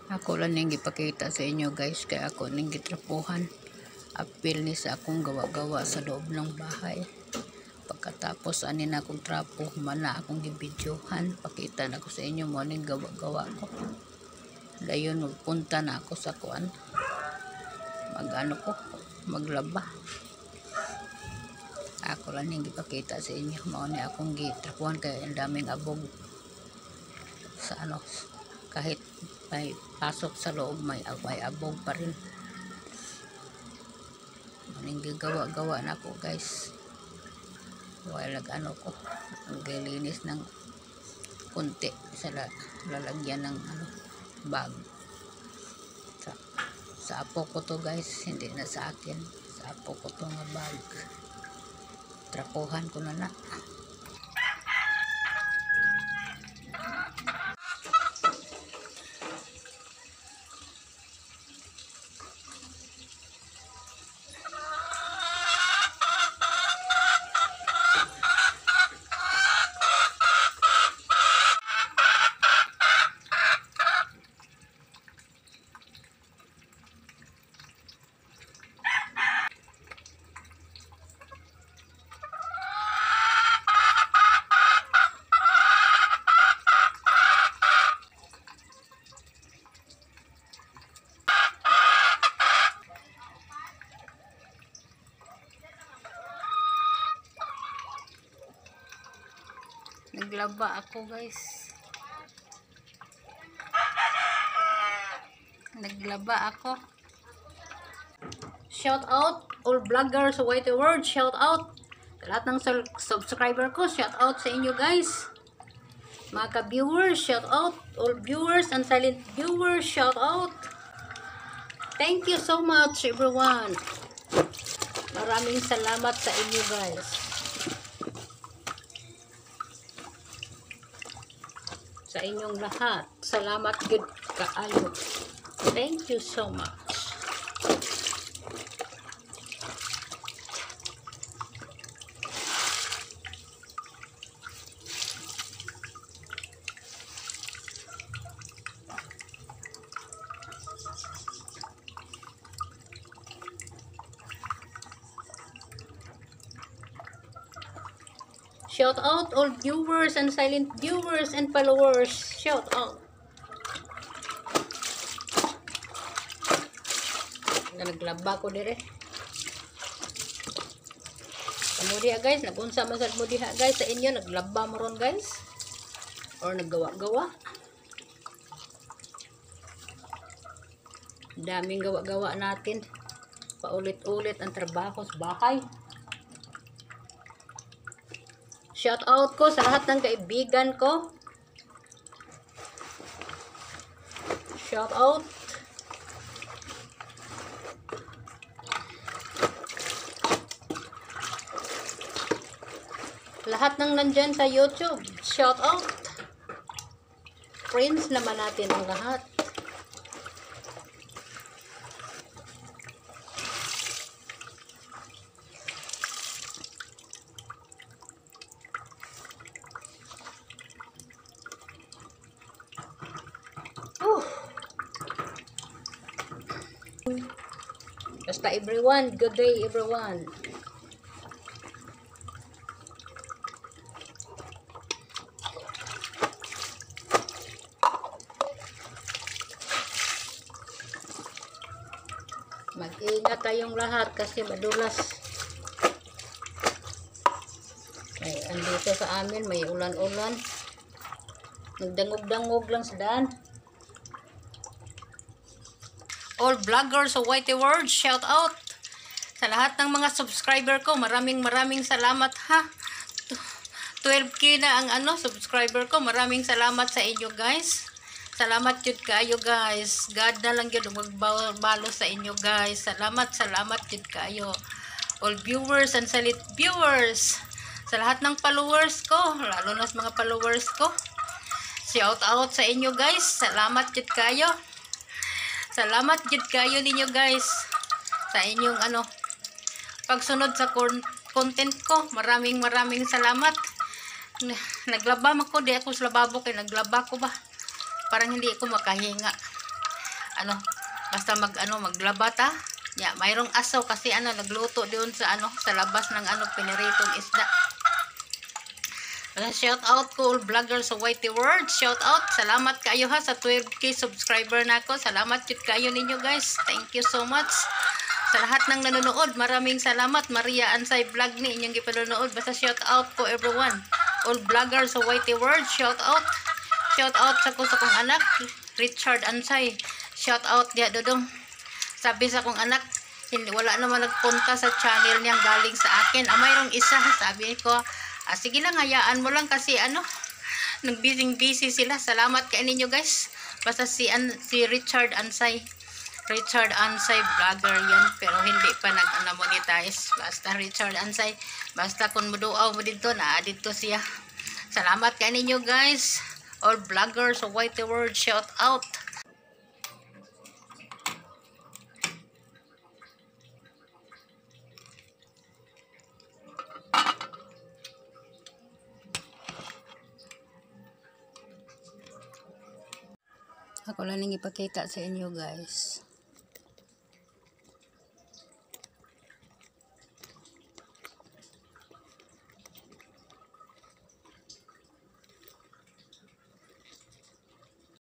Ako lang ning gipakita sa inyo guys, kaya ako ning gitrapuhan. Apil ni sa akong gawa-gawa sa loob ng bahay. Pagkatapos anin akong trapo, mana akong gibidyohan. Pakita na ko sa inyo mo ning gawa-gawa ko. Dayon magpunta na ako sa kuan. Maglaba. Ako lang ning gipakita sa inyo mo ni akong gitrapuhan kaya ang daming abog sa kahit may pasok sa loob may abog pa rin. Maning gagawa-gawa na ako guys. While ko naglilinis ng kunti sa lalagyan ng bag. Sa apo ko to guys, hindi na sa akin. Sa apo ko to nga bag. Trapuhan ko na. Naglaba ako guys. Naglaba ako. Shout out all vloggers sa White World. Shout out sa lahat ng subscriber ko. Shout out sa inyo guys. Mga ka-viewers, shout out all viewers and silent viewers. Shout out. Thank you so much everyone. Maraming salamat sa inyo guys. Sa inyong lahat. Salamat good kaayo. Thank you so much. Shout out all viewers and silent viewers and followers. Shout out. Naglaba ko dire. Kamu diha guys, nagunsa man sad mo diha guys sa inyo, naglaba mo ron guys. Or naggawa-gawa. Daming gawa-gawa natin. Paulit-ulit ang trabaho sa bahay. Shout out ko sa lahat ng kaibigan ko. Shout out. Lahat ng nandyan sa YouTube. Shout out. Friends naman natin ang lahat. Basta everyone, good day everyone. Mag-ingat tayong lahat kasi madulas. Andito sa amin may ulan-ulan. Nagdangog-dangog lang sa daan. All vloggers sa White World, shout out sa lahat ng mga subscriber ko. Maraming salamat ha. 12k na ang subscriber ko. Maraming salamat sa inyo guys. Salamat jud kayo guys. God na lang yun magbalo sa inyo guys. Salamat jud kayo. All viewers and silent viewers. Sa lahat ng followers ko, lalo na sa mga followers ko. Shout out sa inyo guys. Salamat jud kayo. Salamat jud kayo ninyo guys sa inyong pagsunod sa content ko. Maraming salamat. Naglaba ako, di ako sa lababo kay naglaba ko ba. Parang hindi ako makahinga. ano, basta maglaba ta. Ya, mayroong asaw kasi nagluto doon sa sa labas ng piniritong isda. Shout out ko all vloggers sa Whitey World. Shout out. Salamat kayo ha sa 12k subscriber na ako. Salamat yun kayo ninyo guys. Thank you so much. Sa lahat ng nanonood, maraming salamat. Maria Ansay Vlog ni inyong ipanonood. Basta shout out ko everyone. All vloggers sa Whitey World. Shout out. Shout out sa kong anak, Richard Ansay. Shout out dia dodong. Sabi sa kong anak, wala naman nagpunta sa channel niyang galing sa akin. Mayroong isa. Sabi ko, sige lang, hayaan mo lang kasi nag-busy sila. Salamat kay ninyo guys. Basta si Richard Ansay. Richard Ansay vlogger yan. Pero hindi pa nag-monetize. Basta Richard Ansay. Basta kung muduaw mo dito, dito siya. Salamat kay ninyo guys. All vloggers sa Whitey World, shout out. Ako lang ipakita sa inyo guys.